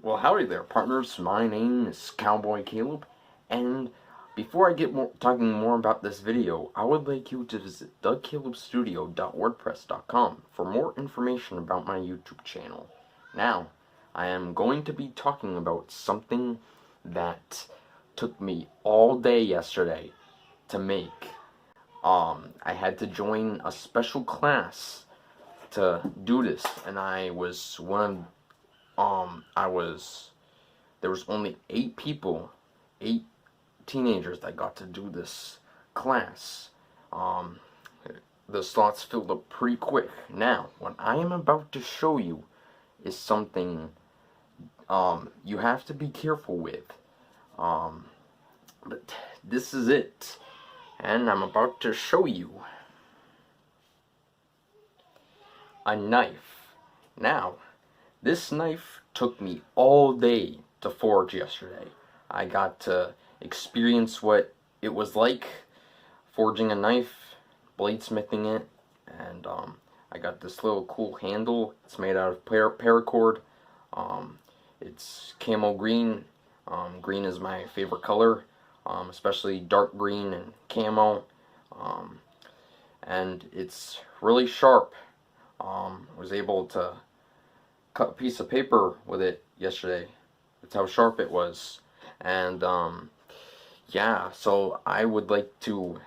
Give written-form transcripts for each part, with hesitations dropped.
Well, howdy there, partners. My name is Cowboy Caleb, and before I get talking more about this video, I would like you to visit dougcalebstudio.wordpress.com for more information about my YouTube channel. Now, I am going to be talking about something that took me all day yesterday to make. I had to join a special class to do this, and I was there was only 8 people, 8 teenagers that got to do this class. The slots filled up pretty quick. Now, what I am about to show you is something you have to be careful with. But this is it, and I'm about to show you a knife. Now, this knife took me all day to forge yesterday. I got to experience what it was like forging a knife, bladesmithing it, and I got this little cool handle. It's made out of paracord. It's camo green. Green is my favorite color, especially dark green and camo. And it's really sharp. I was able to cut a piece of paper with it yesterday. That's how sharp it was. And yeah, so I would like to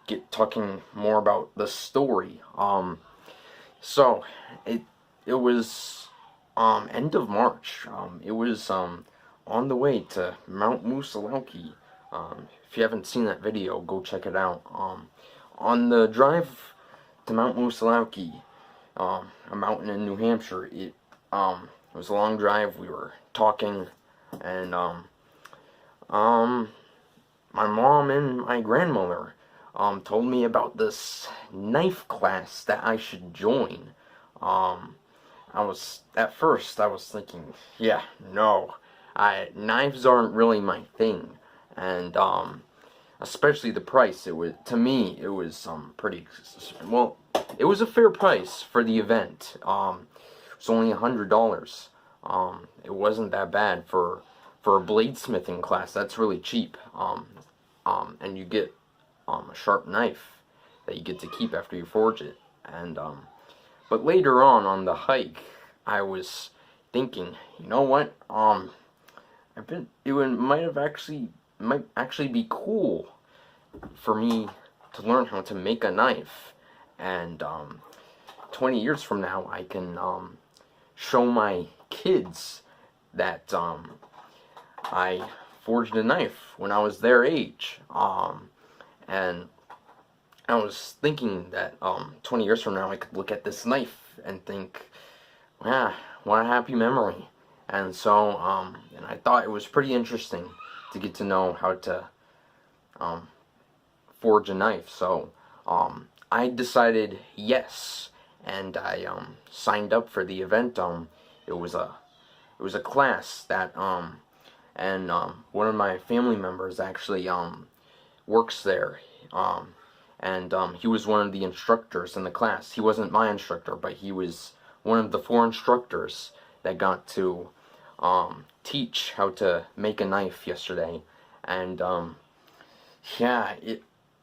get talking more about the story. So it was end of March. It was on the way to Mount Moosilauke. If you haven't seen that video, go check it out. On the drive to Mount Moosilauke, a mountain in New Hampshire, it was a long drive. We were talking, and my mom and my grandmother told me about this knife class that I should join. At first I was thinking, yeah, no, knives aren't really my thing, and especially the price. To me it was pretty, well, it was a fair price for the event. It's only $100. It wasn't that bad for a bladesmithing class. That's really cheap. And you get a sharp knife that you get to keep after you forge it. And but later on the hike, I was thinking, you know what? Might actually be cool for me to learn how to make a knife, and 20 years from now I can show my kids that I forged a knife when I was their age. And I was thinking that 20 years from now I could look at this knife and think, yeah, what a happy memory. And so and I thought it was pretty interesting to get to know how to forge a knife. So I decided yes, and I signed up for the event. It was a class that and one of my family members actually works there, and he was one of the instructors in the class. He wasn't my instructor, but he was one of the 4 instructors that got to teach how to make a knife yesterday. And yeah,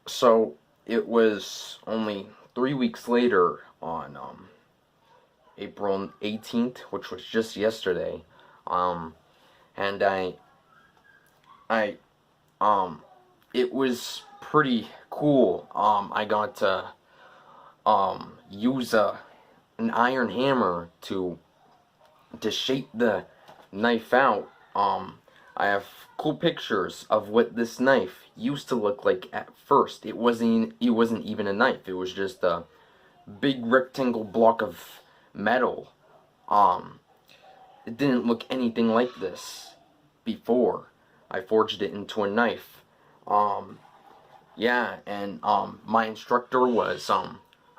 so it was only 3 weeks later, on April 18th, which was just yesterday, and it was pretty cool. I got to use an iron hammer to shape the knife out. I have cool pictures of what this knife used to look like at first. It wasn't even a knife. It was just a big rectangle block of metal. It didn't look anything like this before I forged it into a knife. Yeah, and my instructor was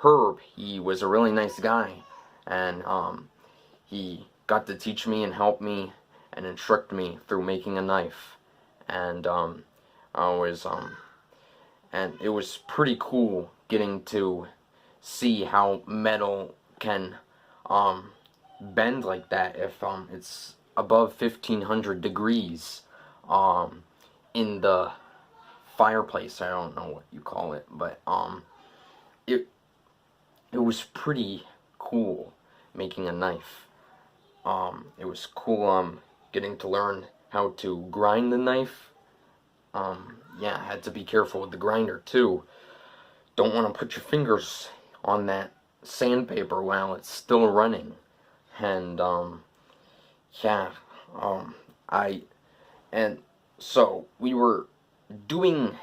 Herb. He was a really nice guy, and he got to teach me and help me and instruct me through making a knife. And and it was pretty cool getting to see how metal can bend like that if it's above 1500 degrees in the fireplace. I don't know what you call it, but it was pretty cool making a knife. It was cool getting to learn how to grind the knife. Yeah, I had to be careful with the grinder too. Don't want to put your fingers on that sandpaper while it's still running. And yeah, I and so we were doing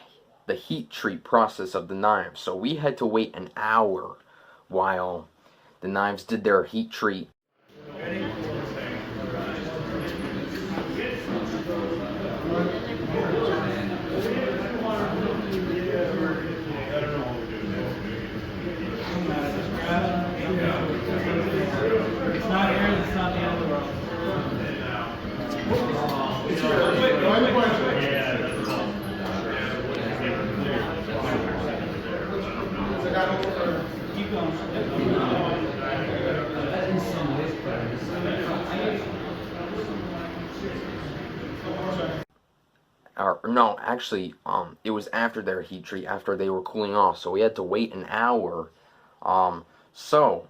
the heat treat process of the knives. So we had to wait an hour while the knives did their heat treat. It's not here, it's not the end of the world. Keep going. Or no, actually, it was after their heat treat, after they were cooling off, so we had to wait an hour. So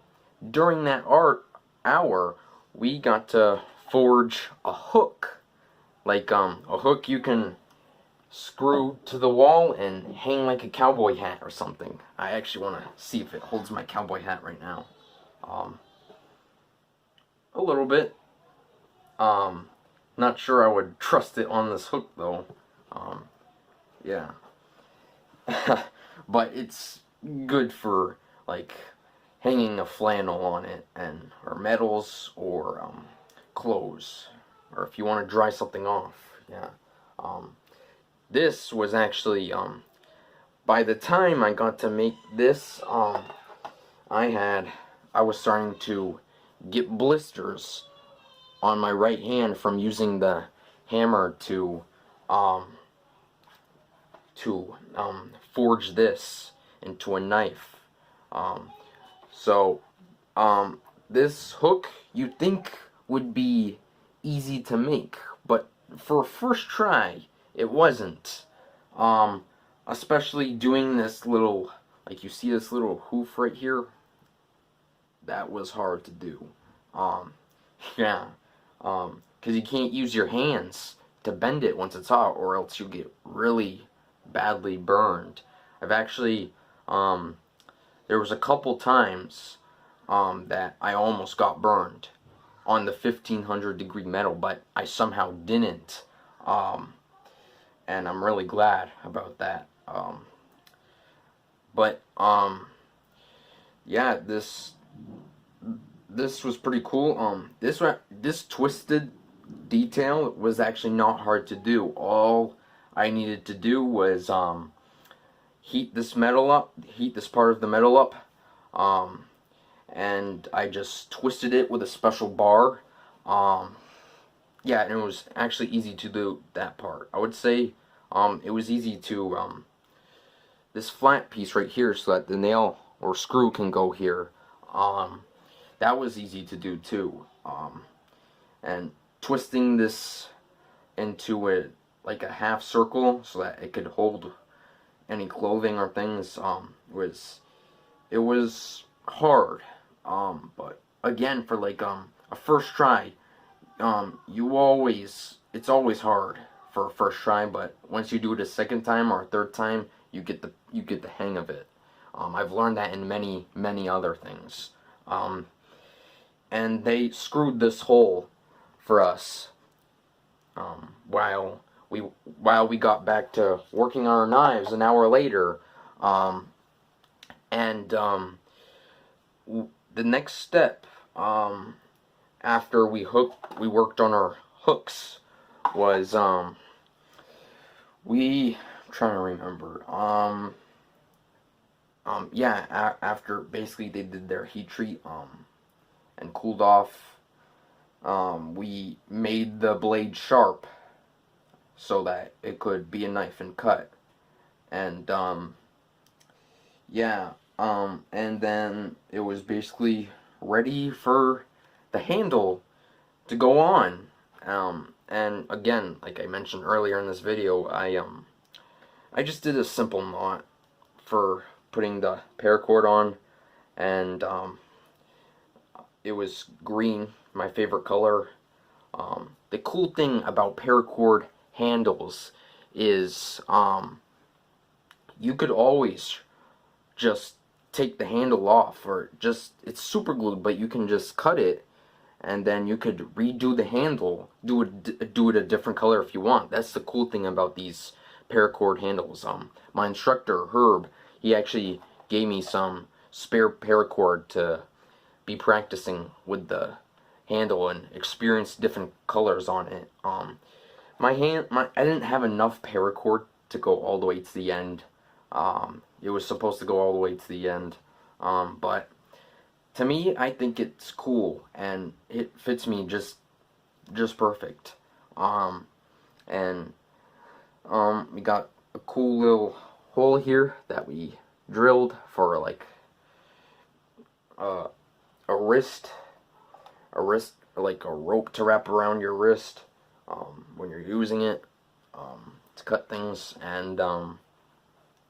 during that hour, we got to forge a hook, like a hook you can screw to the wall and hang like a cowboy hat or something. I actually want to see if it holds my cowboy hat right now. A little bit. Not sure I would trust it on this hook though. Yeah. But it's good for like hanging a flannel on it, and or medals, or clothes, or if you want to dry something off. Yeah. This was actually by the time I got to make this, I was starting to get blisters on my right hand from using the hammer to forge this into a knife. So this hook you'd think would be easy to make, but for first try it wasn't. Especially doing this little, like you see this little hoof right here, that was hard to do. Yeah, because you can't use your hands to bend it once it's hot, or else you'll get really badly burned. I've actually, there was a couple times that I almost got burned on the 1500 degree metal, but I somehow didn't. And I'm really glad about that. But yeah, this was pretty cool. This twisted detail was actually not hard to do. All I needed to do was heat this part of the metal up, and I just twisted it with a special bar. Yeah, and it was actually easy to do that part. I would say it was easy to this flat piece right here, so that the nail or screw can go here. That was easy to do too. And twisting this into like a half circle so that it could hold any clothing or things it was hard. But again, for like a first try, it's always hard for a first try, but once you do it a second time or a third time, you get the hang of it. I've learned that in many other things. And they screwed this hole for us while we got back to working on our knives an hour later. And the next step, after we worked on our hooks, was I'm trying to remember. Yeah, after basically they did their heat treat and cooled off, we made the blade sharp so that it could be a knife and cut. And yeah, and then it was basically ready for the handle to go on. And again, like I mentioned earlier in this video, I just did a simple knot for putting the paracord on, and it was green, my favorite color. The cool thing about paracord handles is you could always just take the handle off, or just, it's super glued, but you can just cut it, and then you could redo the handle, do it a different color if you want. That's the cool thing about these paracord handles. My instructor Herb, he actually gave me some spare paracord to be practicing with the handle and experience different colors on it. I didn't have enough paracord to go all the way to the end. It was supposed to go all the way to the end, but to me, I think it's cool and it fits me just perfect. And we got a cool little hole here that we drilled for like a wrist, like a rope to wrap around your wrist when you're using it to cut things. And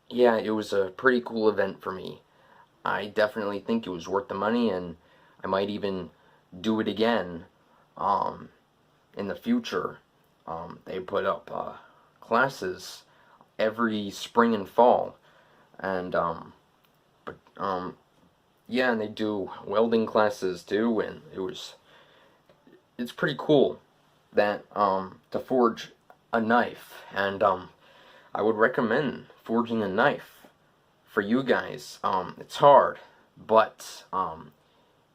yeah, it was a pretty cool event for me. I definitely think it was worth the money, and I might even do it again in the future. They put up classes every spring and fall, and yeah, and they do welding classes too, and it's pretty cool that to forge a knife, and I would recommend forging a knife for you guys. It's hard, but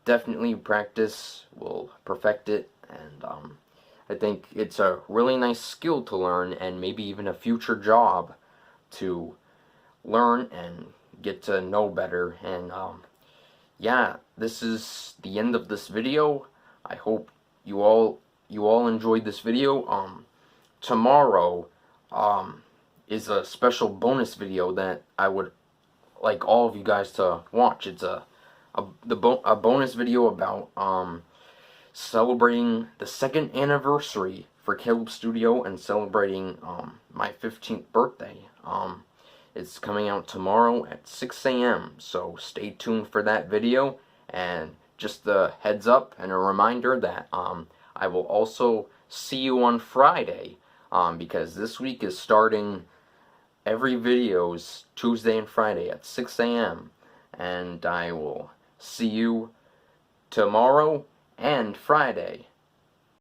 definitely practice will perfect it, and I think it's a really nice skill to learn, and maybe even a future job to learn and get to know better. And yeah, this is the end of this video. I hope you all enjoyed this video. Tomorrow is a special bonus video that I would like all of you guys to watch. It's a bonus video about celebrating the 2nd anniversary for Caleb Studio and celebrating my 15th birthday. It's coming out tomorrow at 6 a.m. so stay tuned for that video. And just a heads up and a reminder that I will also see you on Friday, because this week is starting. Every video's Tuesday and Friday at 6 a.m. and I will see you tomorrow and Friday.